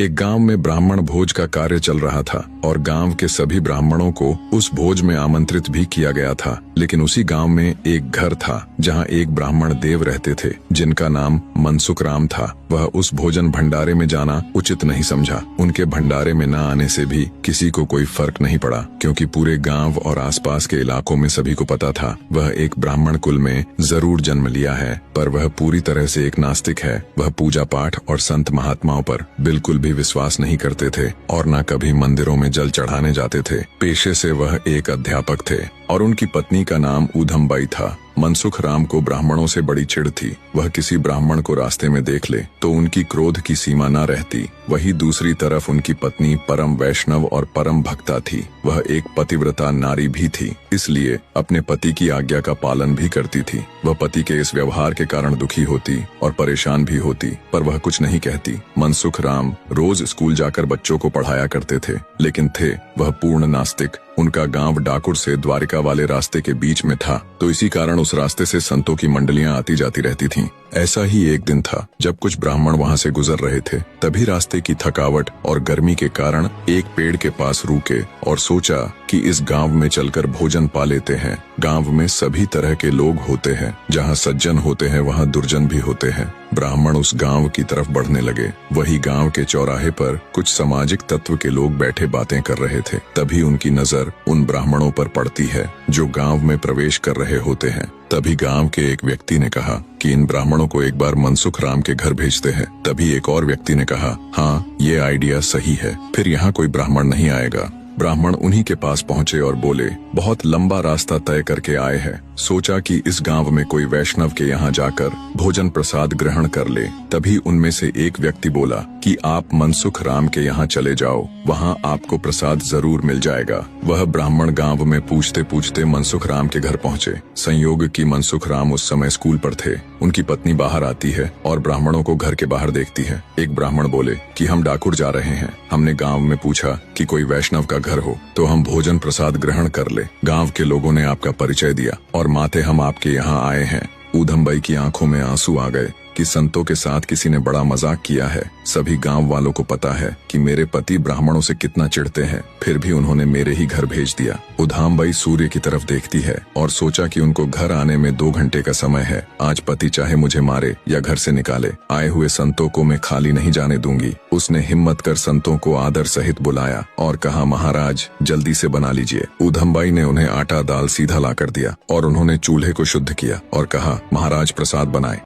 एक गांव में ब्राह्मण भोज का कार्य चल रहा था और गांव के सभी ब्राह्मणों को उस भोज में आमंत्रित भी किया गया था। लेकिन उसी गांव में एक घर था जहां एक ब्राह्मण देव रहते थे जिनका नाम मनसुख राम था। वह उस भोजन भंडारे में जाना उचित नहीं समझा। उनके भंडारे में न आने से भी किसी को कोई फर्क नहीं पड़ा, क्योंकि पूरे गांव और आसपास के इलाकों में सभी को पता था वह एक ब्राह्मण कुल में जरूर जन्म लिया है, पर वह पूरी तरह से एक नास्तिक है। वह पूजा पाठ और संत महात्माओं पर बिल्कुल भी विश्वास नहीं करते थे और न कभी मंदिरों में जल चढ़ाने जाते थे। पेशे से वह एक अध्यापक थे और उनकी पत्नी का नाम ऊधमबाई था। मनसुख राम को ब्राह्मणों से बड़ी चिढ़ थी। वह किसी ब्राह्मण को रास्ते में देख ले तो उनकी क्रोध की सीमा न रहती। वही दूसरी तरफ उनकी पत्नी परम वैष्णव और परम भक्ता थी। वह एक पतिव्रता नारी भी थी, इसलिए अपने पति की आज्ञा का पालन भी करती थी। वह पति के इस व्यवहार के कारण दुखी होती और परेशान भी होती, पर वह कुछ नहीं कहती। मनसुख राम रोज स्कूल जाकर बच्चों को पढ़ाया करते थे, लेकिन थे वह पूर्ण नास्तिक। उनका गांव डाकुर से द्वारिका वाले रास्ते के बीच में था, तो इसी कारण उस रास्ते से संतों की मंडलियां आती जाती रहती थीं। ऐसा ही एक दिन था जब कुछ ब्राह्मण वहां से गुजर रहे थे। तभी रास्ते की थकावट और गर्मी के कारण एक पेड़ के पास रुके और सोचा कि इस गांव में चलकर भोजन पा लेते हैं। गांव में सभी तरह के लोग होते हैं, जहां सज्जन होते हैं वहां दुर्जन भी होते हैं। ब्राह्मण उस गांव की तरफ बढ़ने लगे। वही गांव के चौराहे पर कुछ सामाजिक तत्व के लोग बैठे बातें कर रहे थे। तभी उनकी नजर उन ब्राह्मणों पर पड़ती है जो गांव में प्रवेश कर रहे होते हैं। तभी गांव के एक व्यक्ति ने कहा कि इन ब्राह्मणों को एक बार मनसुख राम के घर भेजते हैं। तभी एक और व्यक्ति ने कहा, हाँ, ये आइडिया सही है, फिर यहाँ कोई ब्राह्मण नहीं आएगा। ब्राह्मण उन्हीं के पास पहुंचे और बोले, बहुत लंबा रास्ता तय करके आए हैं, सोचा कि इस गांव में कोई वैष्णव के यहाँ जाकर भोजन प्रसाद ग्रहण कर ले। तभी उनमें से एक व्यक्ति बोला कि आप मनसुख राम के यहाँ चले जाओ, वहाँ आपको प्रसाद जरूर मिल जाएगा। वह ब्राह्मण गांव में पूछते पूछते मनसुख राम के घर पहुँचे। संयोग की मनसुख राम उस समय स्कूल पर थे। उनकी पत्नी बाहर आती है और ब्राह्मणों को घर के बाहर देखती है। एक ब्राह्मण बोले कि हम डाकुर जा रहे हैं, हमने गाँव में पूछा कि कोई वैष्णव का घर हो तो हम भोजन प्रसाद ग्रहण कर ले। गांव के लोगों ने आपका परिचय दिया और माते हम आपके यहाँ आए हैं। ऊधमबाई की आंखों में आंसू आ गए कि संतों के साथ किसी ने बड़ा मजाक किया है। सभी गांव वालों को पता है कि मेरे पति ब्राह्मणों से कितना चिढ़ते हैं, फिर भी उन्होंने मेरे ही घर भेज दिया। ऊधमबाई सूर्य की तरफ देखती है और सोचा कि उनको घर आने में 2 घंटे का समय है। आज पति चाहे मुझे मारे या घर से निकाले, आए हुए संतों को मैं खाली नहीं जाने दूंगी। उसने हिम्मत कर संतों को आदर सहित बुलाया और कहा, महाराज जल्दी से बना लीजिए। ऊधमबाई ने उन्हें आटा दाल सीधा ला कर दिया और उन्होंने चूल्हे को शुद्ध किया और कहा, महाराज प्रसाद बनाए।